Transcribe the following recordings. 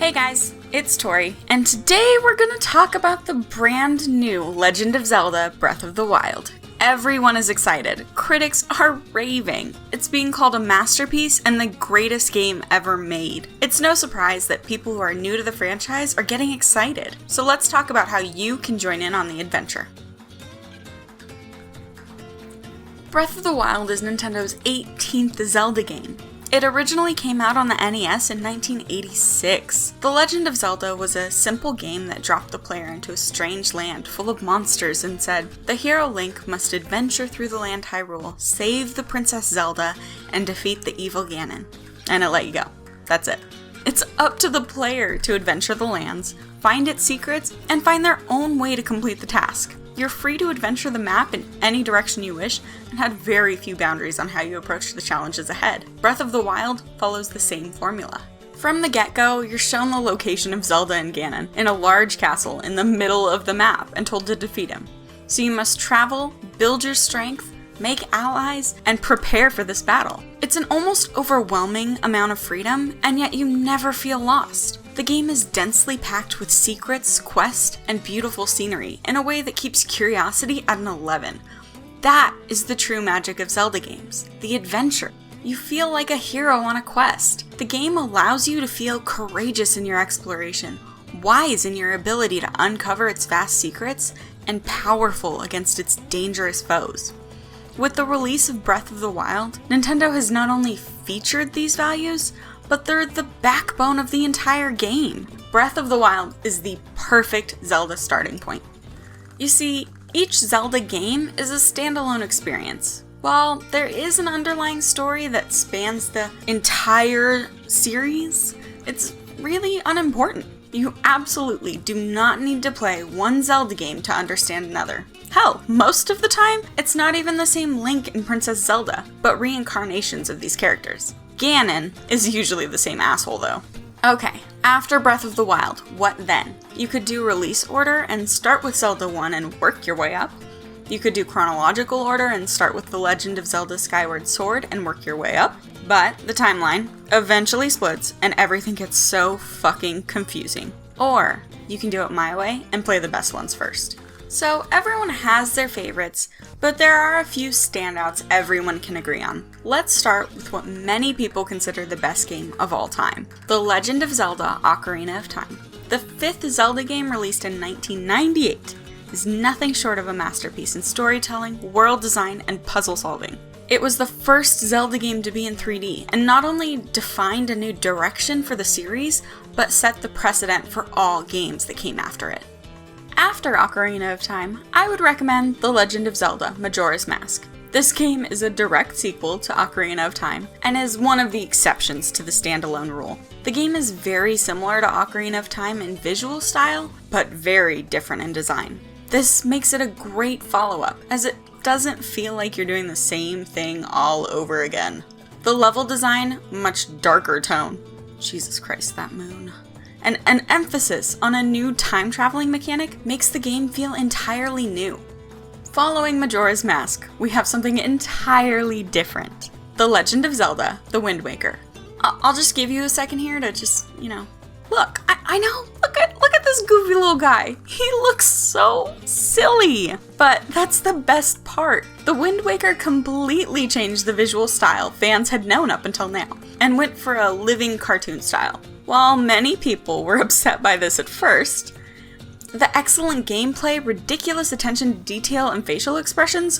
Hey guys, it's Tori, and today we're gonna talk about the brand new Legend of Zelda Breath of the Wild. Everyone is excited. Critics are raving. It's being called a masterpiece and the greatest game ever made. It's no surprise that people who are new to the franchise are getting excited. So let's talk about how you can join in on the adventure. Breath of the Wild is Nintendo's 18th Zelda game. It originally came out on the NES in 1986. The Legend of Zelda was a simple game that dropped the player into a strange land full of monsters and said, the hero Link must adventure through the land Hyrule, save the Princess Zelda, and defeat the evil Ganon. And it let you go. That's it. It's up to the player to adventure the lands, find its secrets, and find their own way to complete the task. You're free to adventure the map in any direction you wish, and had very few boundaries on how you approach the challenges ahead. Breath of the Wild follows the same formula. From the get-go, you're shown the location of Zelda and Ganon in a large castle in the middle of the map and told to defeat him. So you must travel, build your strength, make allies, and prepare for this battle. It's an almost overwhelming amount of freedom, and yet you never feel lost. The game is densely packed with secrets, quests, and beautiful scenery in a way that keeps curiosity at an 11. That is the true magic of Zelda games, the adventure. You feel like a hero on a quest. The game allows you to feel courageous in your exploration, wise in your ability to uncover its vast secrets, and powerful against its dangerous foes. With the release of Breath of the Wild, Nintendo has not only featured these values, but they're the backbone of the entire game. Breath of the Wild is the perfect Zelda starting point. You see, each Zelda game is a standalone experience. While there is an underlying story that spans the entire series, it's really unimportant. You absolutely do not need to play one Zelda game to understand another. Hell, most of the time, it's not even the same Link and Princess Zelda, but reincarnations of these characters. Ganon is usually the same asshole though. Okay, after Breath of the Wild, what then? You could do release order and start with Zelda 1 and work your way up. You could do chronological order and start with The Legend of Zelda Skyward Sword and work your way up. But the timeline eventually splits and everything gets so fucking confusing. Or you can do it my way and play the best ones first. So everyone has their favorites, but there are a few standouts everyone can agree on. Let's start with what many people consider the best game of all time, The Legend of Zelda Ocarina of Time. The fifth Zelda game released in 1998 is nothing short of a masterpiece in storytelling, world design, and puzzle solving. It was the first Zelda game to be in 3D, and not only defined a new direction for the series, but set the precedent for all games that came after it. After Ocarina of Time, I would recommend The Legend of Zelda Majora's Mask. This game is a direct sequel to Ocarina of Time, and is one of the exceptions to the standalone rule. The game is very similar to Ocarina of Time in visual style, but very different in design. This makes it a great follow-up, as it doesn't feel like you're doing the same thing all over again. The level design, much darker tone. Jesus Christ, that moon. And an emphasis on a new time-traveling mechanic makes the game feel entirely new. Following Majora's Mask, we have something entirely different. The Legend of Zelda, The Wind Waker. I'll just give you a second here to just, look, I know, look at this goofy little guy. He looks so silly. But that's the best part. The Wind Waker completely changed the visual style fans had known up until now, and went for a living cartoon style. While many people were upset by this at first, the excellent gameplay, ridiculous attention to detail, and facial expressions,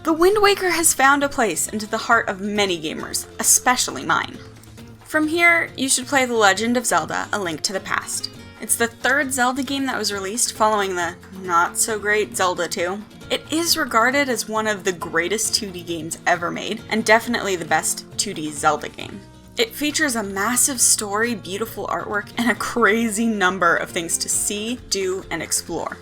The Wind Waker has found a place into the heart of many gamers, especially mine. From here, you should play The Legend of Zelda: A Link to the Past. It's the third Zelda game that was released following the not-so-great Zelda 2. It is regarded as one of the greatest 2D games ever made, and definitely the best 2D Zelda game. It features a massive story, beautiful artwork, and a crazy number of things to see, do, and explore.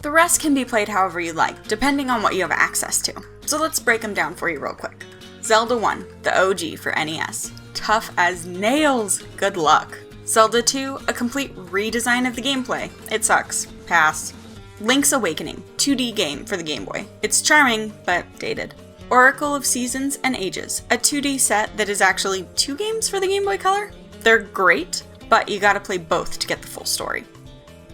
The rest can be played however you like, depending on what you have access to. So let's break them down for you real quick. Zelda 1, the OG for NES. Tough as nails, good luck. Zelda 2, a complete redesign of the gameplay. It sucks. Pass. Link's Awakening, 2D game for the Game Boy. It's charming, but dated. Oracle of Seasons and Ages, a 2D set that is actually 2 games for the Game Boy Color. They're great, but you gotta play both to get the full story.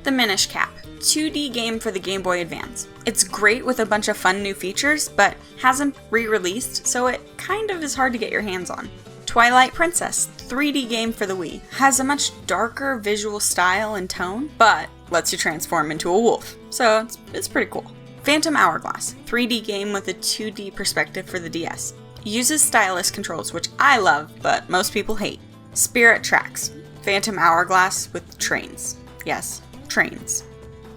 The Minish Cap, 2D game for the Game Boy Advance. It's great with a bunch of fun new features, but hasn't re-released, so it kind of is hard to get your hands on. Twilight Princess, 3D game for the Wii. Has a much darker visual style and tone, but lets you transform into a wolf, so it's pretty cool. Phantom Hourglass, 3D game with a 2D perspective for the DS. Uses stylus controls, which I love, but most people hate. Spirit Tracks, Phantom Hourglass with trains. Yes, trains.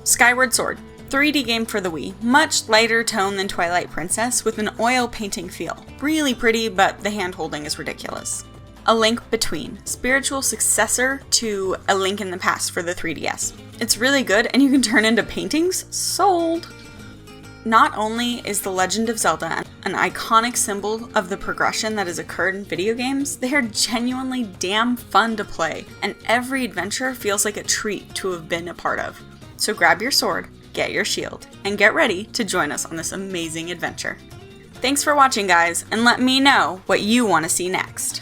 Skyward Sword, 3D game for the Wii. Much lighter tone than Twilight Princess with an oil painting feel. Really pretty, but the hand-holding is ridiculous. A Link Between, spiritual successor to A Link in the Past for the 3DS. It's really good, and you can turn into paintings. Sold! Not only is The Legend of Zelda an iconic symbol of the progression that has occurred in video games, they are genuinely damn fun to play, and every adventure feels like a treat to have been a part of. So grab your sword, get your shield, and get ready to join us on this amazing adventure. Thanks for watching, guys, and let me know what you want to see next.